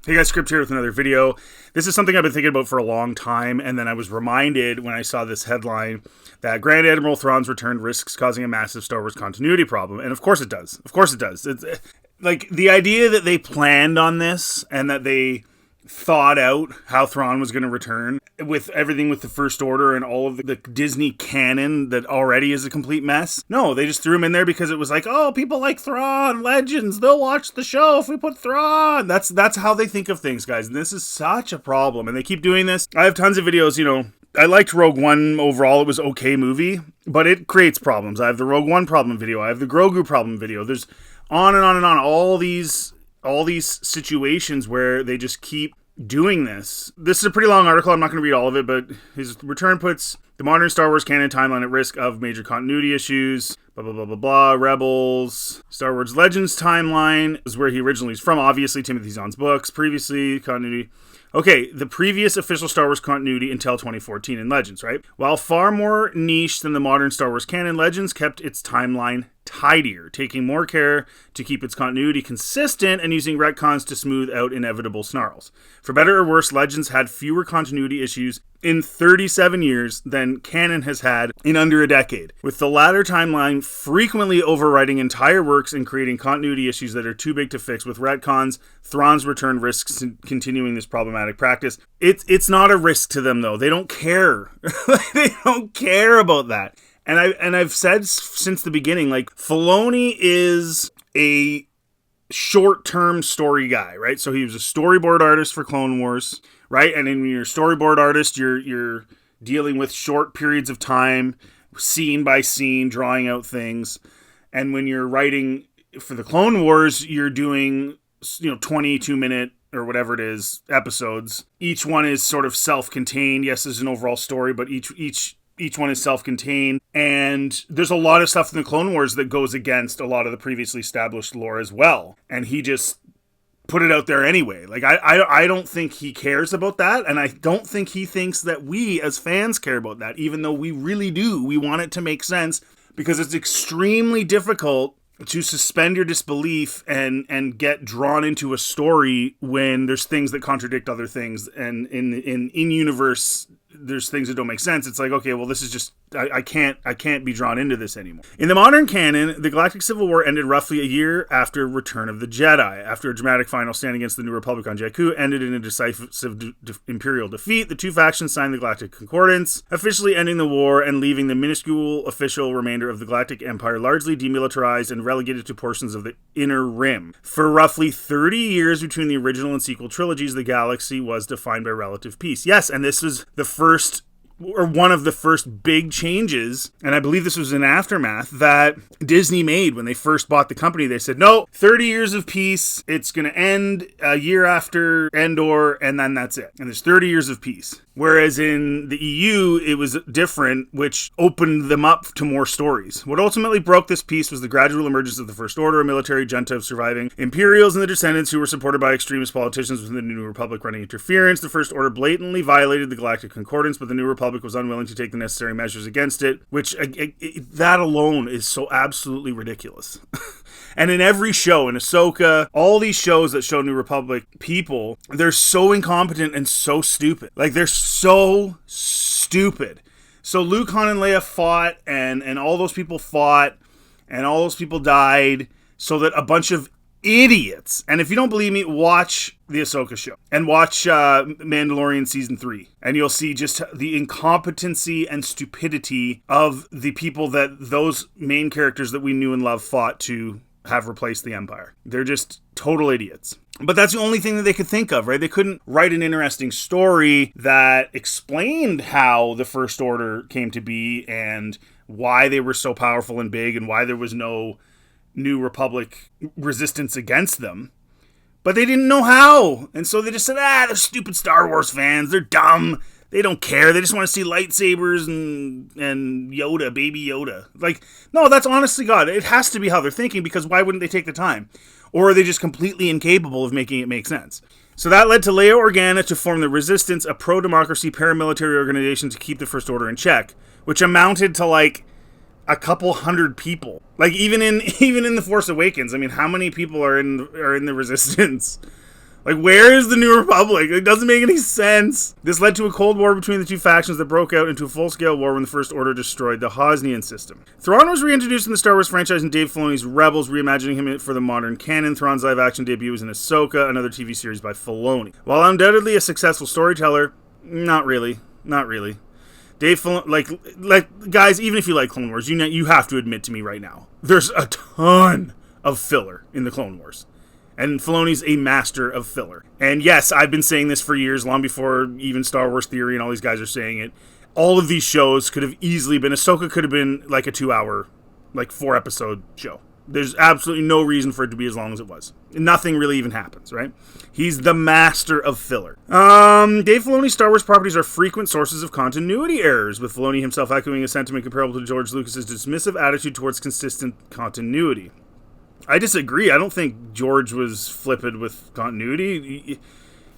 Hey guys, Script here with another video. This is something I've been thinking about for a long time, and then I was reminded when I saw this headline that Grand Admiral Thrawn's return risks causing a massive Star Wars continuity problem. And of course it does. Of course it does. It's, like, the idea that they planned on this and that they thought out how Thrawn was going to return with everything with the First Order and all of the Disney canon that already is a complete mess. No, they just threw him in there because it was like, oh, people like Thrawn, legends, they'll watch the show if we put Thrawn. That's how they think of things, guys. And this is such a problem. And they keep doing this. I have tons of videos, I liked Rogue One overall. It was okay movie, but it creates problems. I have the Rogue One problem video. I have the Grogu problem video. There's on and on and on. All these situations where they just keep doing this. This is a pretty long article. I'm not going to read all of it, but his return puts the modern Star Wars canon timeline at risk of major continuity issues. Blah, blah, blah, blah, blah. Rebels. Star Wars Legends timeline is where he originally is from. Obviously, Timothy Zahn's books. Previously, continuity. Okay, the previous official Star Wars continuity until 2014 in Legends, right? While far more niche than the modern Star Wars canon, Legends kept its timeline tidier, taking more care to keep its continuity consistent and using retcons to smooth out inevitable snarls. For better or worse, Legends had fewer continuity issues in 37 years than canon has had in under a decade, with the latter timeline frequently overwriting entire works and creating continuity issues that are too big to fix. With retcons, Thrawn's return risks continuing this problematic practice. It's not a risk to them, though. They don't care. They don't care about that. And I've said since the beginning, like, Filoni is a short-term story guy, right? So he was a storyboard artist for Clone Wars, right? And when you're a storyboard artist, you're dealing with short periods of time, scene by scene, drawing out things. And when you're writing for the Clone Wars, you're doing 22-minute or whatever it is episodes. Each one is sort of self-contained. Yes, there's an overall story, but each one is self-contained, and there's a lot of stuff in the Clone Wars that goes against a lot of the previously established lore as well, and he just put it out there anyway. Like, I don't think he cares about that, and I don't think he thinks that we as fans care about that, even though we really do. We want it to make sense, because it's extremely difficult to suspend your disbelief and get drawn into a story when there's things that contradict other things, and in universe there's things that don't make sense. It's like, okay, well, this is just, I can't be drawn into this anymore. In the modern canon, the Galactic Civil War ended roughly a year after Return of the Jedi. After a dramatic final stand against the New Republic on Jakku ended in a decisive Imperial defeat, the two factions signed the Galactic Concordance, officially ending the war and leaving the minuscule official remainder of the Galactic Empire largely demilitarized and relegated to portions of the Inner Rim. For roughly 30 years between the original and sequel trilogies, the galaxy was defined by relative peace. Yes, and this was the first, or one of the first big changes, and I believe this was in Aftermath, that Disney made when they first bought the company. They said, no, 30 years of peace, it's going to end a year after Endor, and then that's it. And there's 30 years of peace. Whereas in the EU, it was different, which opened them up to more stories. What ultimately broke this peace was the gradual emergence of the First Order, a military junta of surviving Imperials and the descendants who were supported by extremist politicians within the New Republic running interference. The First Order blatantly violated the Galactic Concordance, but the New Republic was unwilling to take the necessary measures against it, which that alone is so absolutely ridiculous. And in every show, in Ahsoka, all these shows that show New Republic people, they're so incompetent and so stupid. Like, they're so stupid. So Luke, Han, and Leia fought, and all those people fought, and all those people died, so that a bunch of idiots, and if you don't believe me, watch the Ahsoka show, and watch Mandalorian Season 3, and you'll see just the incompetency and stupidity of the people that those main characters that we knew and loved fought to have replaced the Empire. They're just total idiots. But that's the only thing that they could think of, right? They couldn't write an interesting story that explained how the First Order came to be and why they were so powerful and big and why there was no New Republic resistance against them. But they didn't know how. And so they just said, they're stupid Star Wars fans. They're dumb. They don't care. They just want to see lightsabers and Yoda, baby Yoda. Like, no, that's honestly God. It has to be how they're thinking, because why wouldn't they take the time? Or are they just completely incapable of making it make sense? So that led to Leia Organa to form the Resistance, a pro-democracy paramilitary organization to keep the First Order in check, which amounted to like a couple hundred people. Like, even in The Force Awakens, I mean, how many people are in the Resistance? Like, where is the New Republic? It doesn't make any sense. This led to a Cold War between the two factions that broke out into a full-scale war when the First Order destroyed the Hosnian system. Thrawn was reintroduced in the Star Wars franchise in Dave Filoni's Rebels, reimagining him for the modern canon. Thrawn's live-action debut was in Ahsoka, another TV series by Filoni. While undoubtedly a successful storyteller, not really. Dave Filoni, like guys, even if you like Clone Wars, you have to admit to me right now, there's a ton of filler in the Clone Wars. And Filoni's a master of filler. And yes, I've been saying this for years, long before even Star Wars Theory and all these guys are saying it. All of these shows could have easily been, Ahsoka could have been like a 2-hour, like 4-episode show. There's absolutely no reason for it to be as long as it was. Nothing really even happens, right? He's the master of filler. Dave Filoni's Star Wars properties are frequent sources of continuity errors, with Filoni himself echoing a sentiment comparable to George Lucas's dismissive attitude towards consistent continuity. I disagree. I don't think George was flippant with continuity.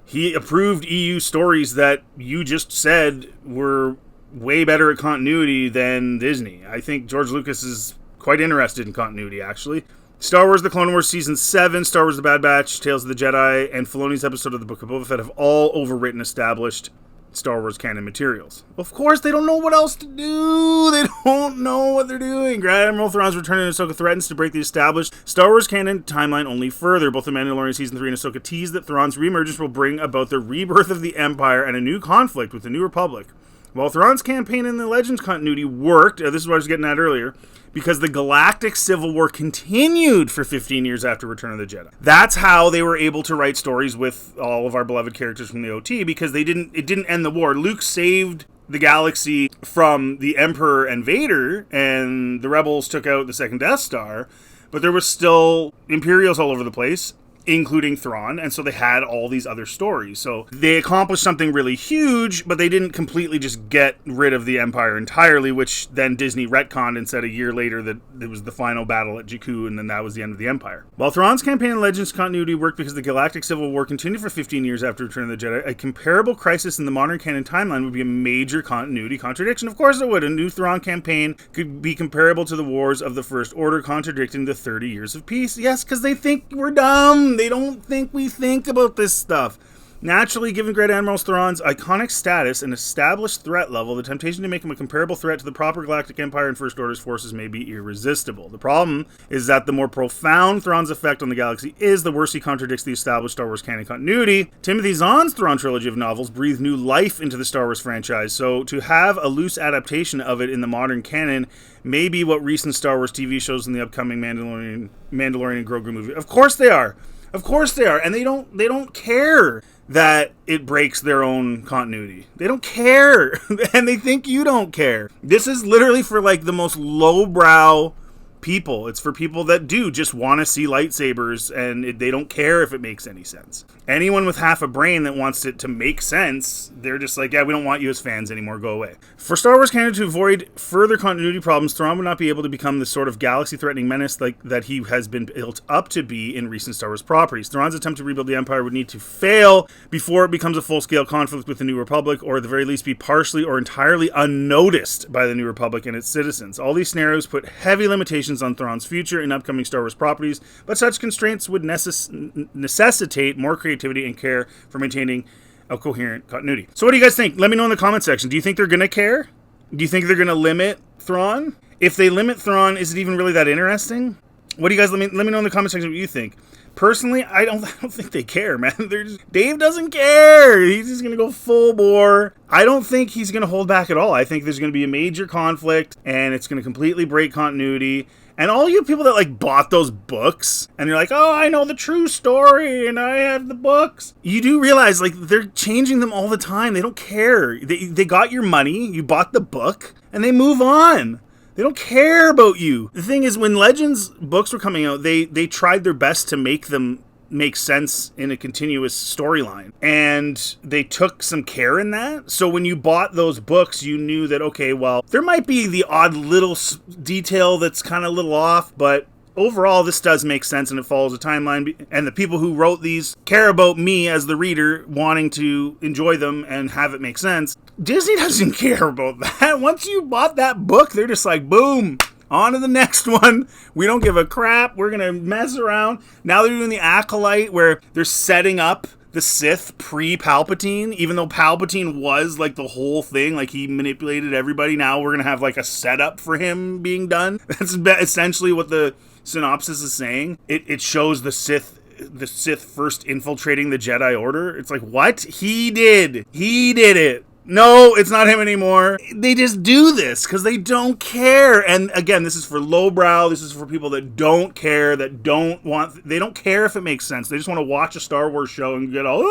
He approved EU stories that you just said were way better at continuity than Disney. I think George Lucas is quite interested in continuity, actually. Star Wars The Clone Wars Season 7, Star Wars The Bad Batch, Tales of the Jedi, and Filoni's episode of The Book of Boba Fett have all overwritten established Star Wars canon materials. Of course, they don't know what else to do. They don't know what they're doing. Grand Admiral Thrawn's return in Ahsoka threatens to break the established Star Wars canon timeline only further. Both The Mandalorian Season 3 and Ahsoka tease that Thrawn's reemergence will bring about the rebirth of the Empire and a new conflict with the New Republic. While Thrawn's campaign in the Legends continuity worked, this is what I was getting at earlier, because the Galactic Civil War continued for 15 years after Return of the Jedi. That's how they were able to write stories with all of our beloved characters from the OT, because it didn't end the war. Luke saved the galaxy from the Emperor and Vader, and the Rebels took out the second Death Star, but there was still Imperials all over the place, including Thrawn, and so they had all these other stories. So they accomplished something really huge, but they didn't completely just get rid of the Empire entirely, which then Disney retconned and said a year later that it was the final battle at Jakku, and then that was the end of the Empire. While Thrawn's campaign in Legends continuity worked because the Galactic Civil War continued for 15 years after Return of the Jedi, a comparable crisis in the modern canon timeline would be a major continuity contradiction. Of course it would. A new Thrawn campaign could be comparable to the wars of the First Order, contradicting the 30 years of peace. Yes, because they think we're dumb. They don't think we think about this stuff. Naturally, given Grand Admiral Thrawn's iconic status and established threat level, the temptation to make him a comparable threat to the proper Galactic Empire and First Order's forces may be irresistible. The problem is that the more profound Thrawn's effect on the galaxy is, the worse he contradicts the established Star Wars canon continuity. Timothy Zahn's Thrawn trilogy of novels breathed new life into the Star Wars franchise, so to have a loose adaptation of it in the modern canon may be what recent Star Wars TV shows in the upcoming Mandalorian and Grogu movie. Of course they are. Of course they are, and they don't care that it breaks their own continuity. They don't care, and they think you don't care. This is literally for like the most lowbrow people. It's for people that do just want to see lightsabers, and they don't care if it makes any sense. Anyone with half a brain that wants it to make sense, they're just like, yeah, we don't want you as fans anymore, go away. For Star Wars canon to avoid further continuity problems, Thrawn would not be able to become the sort of galaxy-threatening menace like that he has been built up to be in recent Star Wars properties. Thrawn's attempt to rebuild the Empire would need to fail before it becomes a full-scale conflict with the New Republic, or at the very least be partially or entirely unnoticed by the New Republic and its citizens. All these scenarios put heavy limitations on Thrawn's future in upcoming Star Wars properties, but such constraints would necessitate more creativity and care for maintaining a coherent continuity. So what do you guys think? Let me know in the comment section. Do you think they're going to care? Do you think they're going to limit Thrawn? If they limit Thrawn, is it even really that interesting? What do you guys, let me know in the comment section what you think. Personally, I don't think they care, man. Dave doesn't care. He's just going to go full bore. I don't think he's going to hold back at all. I think there's going to be a major conflict, and it's going to completely break continuity. And all you people that like bought those books and you're like, oh, I know the true story and I have the books. You do realize like they're changing them all the time. They don't care. They got your money. You bought the book and they move on. They don't care about you. The thing is, when Legends books were coming out, they tried their best to make them make sense in a continuous storyline. And they took some care in that. So when you bought those books, you knew that, okay, well, there might be the odd little detail that's kind of a little off, but overall, this does make sense and it follows a timeline. And the people who wrote these care about me as the reader wanting to enjoy them and have it make sense. Disney doesn't care about that. Once you bought that book, they're just like, boom, on to the next one. We don't give a crap. We're going to mess around. Now they're doing the Acolyte where they're setting up the Sith pre-Palpatine, even though Palpatine was like the whole thing, like he manipulated everybody. Now we're gonna have like a setup for him being done. That's essentially what the synopsis is saying. It shows the Sith first infiltrating the Jedi Order. It's like, what? He did it. No, it's not him anymore. They just do this because they don't care. And again, this is for lowbrow. This is for people that don't care, they don't care if it makes sense. They just want to watch a Star Wars show and get all...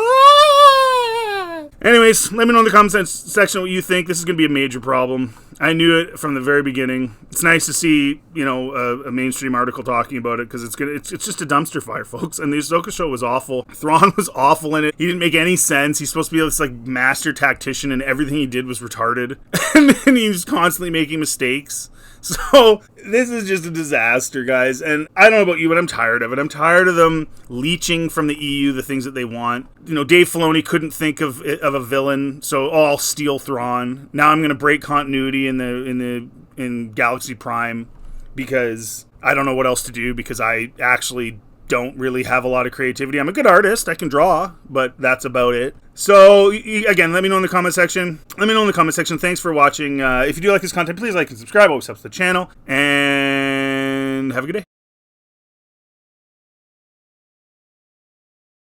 Anyways, let me know in the comments section what you think. This is going to be a major problem. I knew it from the very beginning. It's nice to see, a mainstream article talking about it, because it's just a dumpster fire, folks. And the Ahsoka show was awful. Thrawn was awful in it. He didn't make any sense. He's supposed to be this like master tactician, and everything he did was retarded. And then he was constantly making mistakes. So this is just a disaster, guys. And I don't know about you, but I'm tired of it. I'm tired of them leeching from the EU the things that they want. Dave Filoni couldn't think of a villain, so I'll steal Thrawn. Now I'm going to break continuity in Galaxy Prime because I don't know what else to do, because I actually don't really have a lot of creativity. I'm a good artist. I can draw, but that's about it. So, again, let me know in the comment section. Thanks for watching. If you do like this content, please like and subscribe. Always helps the channel. And have a good day.